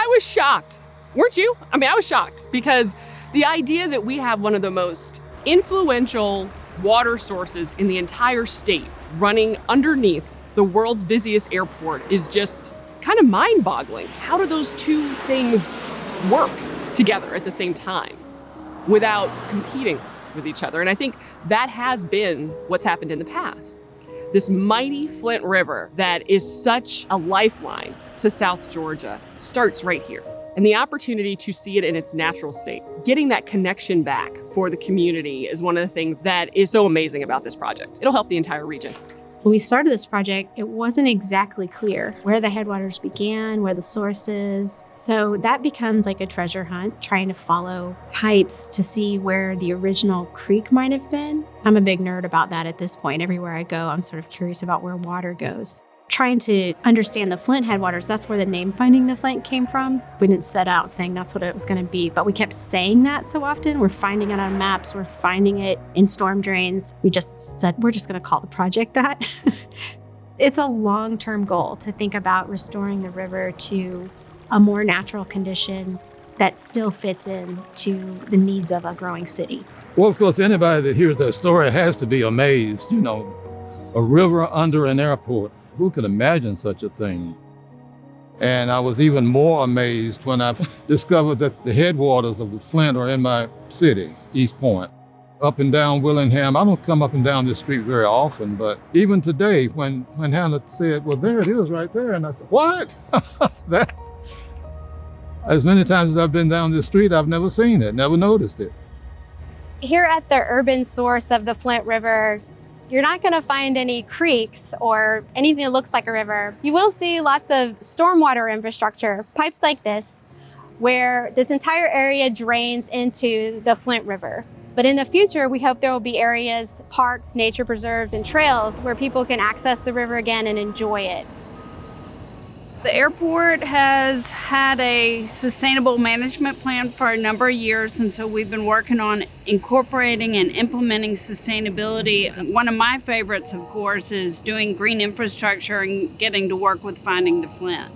I was shocked. Weren't you? I mean, I was shocked because the idea that we have one of the most influential water sources in the entire state running underneath the world's busiest airport is just kind of mind-boggling. How do those two things work together at the same time without competing with each other? And I think that has been what's happened in the past. This mighty Flint River that is such a lifeline to South Georgia starts right here. And the opportunity to see it in its natural state, getting that connection back for the community is one of the things that is so amazing about this project. It'll help the entire region. When we started this project, it wasn't exactly clear where the headwaters began, where the source is. So that becomes like a treasure hunt, trying to follow pipes to see where the original creek might have been. I'm a big nerd about that at this point. Everywhere I go, I'm sort of curious about where water goes. Trying to understand the Flint headwaters, that's where the name Finding the Flint came from. We didn't set out saying that's what it was going to be, but we kept saying that so often. We're finding it on maps, we're finding it in storm drains. We just said, we're just going to call the project that. It's a long-term goal to think about restoring the river to a more natural condition that still fits in to the needs of a growing city. Well, of course, anybody that hears that story has to be amazed. A river under an airport. Who could imagine such a thing? And I was even more amazed when I discovered that the headwaters of the Flint are in my city, East Point. Up and down Willingham, I don't come up and down this street very often, but even today when Hannah said, well, there it is right there. And I said, what? That, as many times as I've been down this street, I've never seen it, never noticed it. Here at the urban source of the Flint River, you're not going to find any creeks or anything that looks like a river. You will see lots of stormwater infrastructure, pipes like this, where this entire area drains into the Flint River. But in the future, we hope there will be areas, parks, nature preserves, and trails where people can access the river again and enjoy it. The airport has had a sustainable management plan for a number of years, and so we've been working on incorporating and implementing sustainability. One of my favorites, of course, is doing green infrastructure and getting to work with Finding the Flint.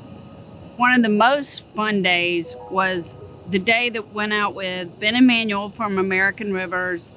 One of the most fun days was the day that went out with Ben Emanuel from American Rivers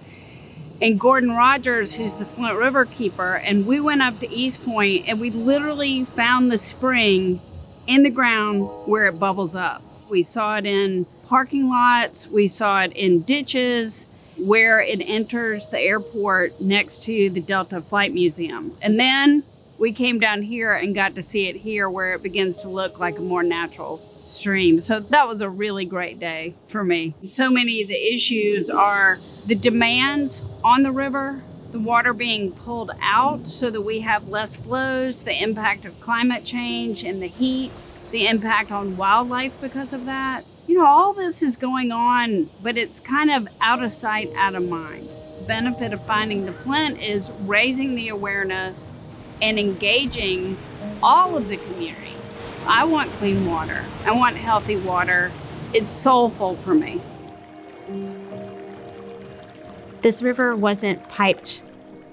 and Gordon Rogers, who's the Flint River keeper, and we went up to East Point and we literally found the spring in the ground where it bubbles up. We saw it in parking lots, we saw it in ditches where it enters the airport next to the Delta Flight Museum. And then we came down here and got to see it here where it begins to look like a more natural stream. So that was a really great day for me. So many of the issues are the demands on the river, the water being pulled out so that we have less flows, the impact of climate change and the heat, the impact on wildlife because of that. All this is going on, but it's kind of out of sight, out of mind. The benefit of Finding the Flint is raising the awareness and engaging all of the community. I want clean water. I want healthy water. It's soulful for me. This river wasn't piped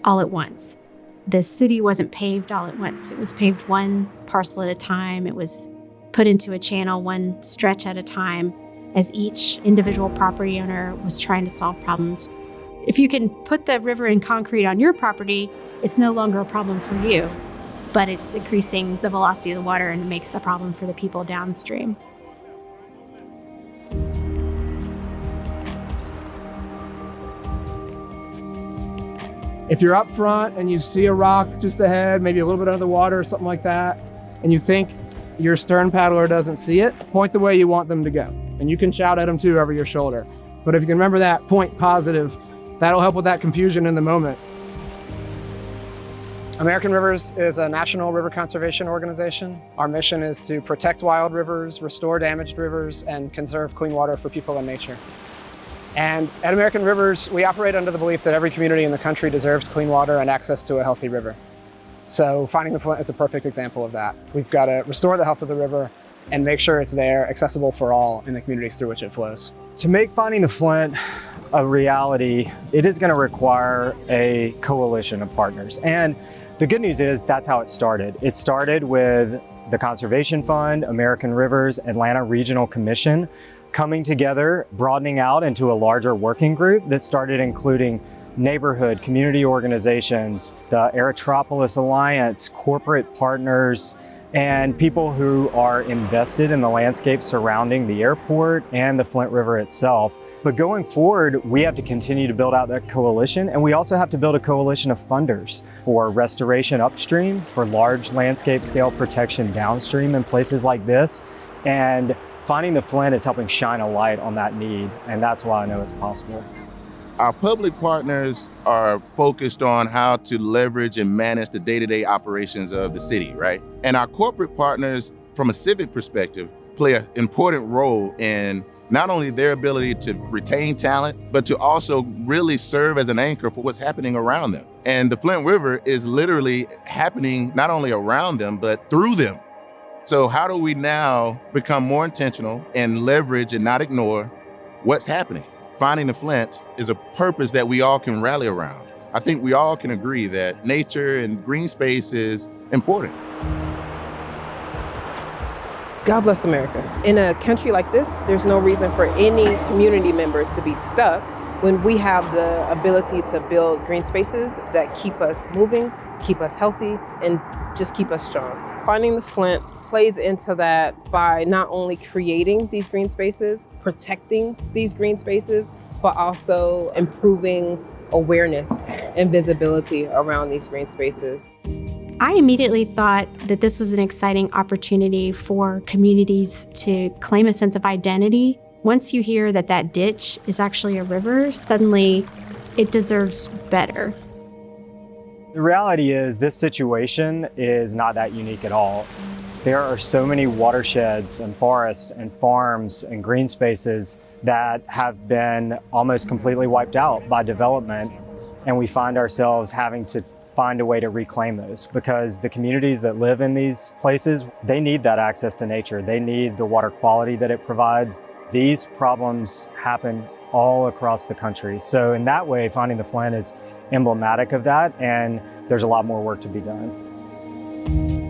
all at once. This city wasn't paved all at once. It was paved one parcel at a time. It was put into a channel one stretch at a time as each individual property owner was trying to solve problems. If you can put the river in concrete on your property, it's no longer a problem for you, but it's increasing the velocity of the water and makes a problem for the people downstream. If you're up front and you see a rock just ahead, maybe a little bit under the water or something like that, and you think your stern paddler doesn't see it, point the way you want them to go. And you can shout at them too over your shoulder. But if you can remember that, point positive, that'll help with that confusion in the moment. American Rivers is a national river conservation organization. Our mission is to protect wild rivers, restore damaged rivers, and conserve clean water for people and nature. And at American Rivers, we operate under the belief that every community in the country deserves clean water and access to a healthy river. So Finding the Flint is a perfect example of that. We've got to restore the health of the river and make sure it's there, accessible for all in the communities through which it flows. To make Finding the Flint a reality, it is going to require a coalition of partners. And the good news is that's how it started. It started with the Conservation Fund, American Rivers, Atlanta Regional Commission coming together, broadening out into a larger working group that started including neighborhood, community organizations, the Erythropolis Alliance, corporate partners, and people who are invested in the landscape surrounding the airport and the Flint River itself. But going forward, we have to continue to build out that coalition, and we also have to build a coalition of funders for restoration upstream, for large landscape scale protection downstream in places like this. And finding the Flint is helping shine a light on that need, and that's why I know it's possible. Our public partners are focused on how to leverage and manage the day-to-day operations of the city, right? And our corporate partners, from a civic perspective, play an important role in not only their ability to retain talent, but to also really serve as an anchor for what's happening around them. And the Flint River is literally happening not only around them, but through them. So how do we now become more intentional and leverage and not ignore what's happening? Finding the Flint is a purpose that we all can rally around. I think we all can agree that nature and green space is important. God bless America. In a country like this, there's no reason for any community member to be stuck when we have the ability to build green spaces that keep us moving, keep us healthy, and just keep us strong. Finding the Flint plays into that by not only creating these green spaces, protecting these green spaces, but also improving awareness and visibility around these green spaces. I immediately thought that this was an exciting opportunity for communities to claim a sense of identity. Once you hear that that ditch is actually a river, suddenly it deserves better. The reality is this situation is not that unique at all. There are so many watersheds and forests and farms and green spaces that have been almost completely wiped out by development, and we find ourselves having to find a way to reclaim those because the communities that live in these places, they need that access to nature. They need the water quality that it provides. These problems happen all across the country. So in that way, finding the Flint is emblematic of that, and there's a lot more work to be done.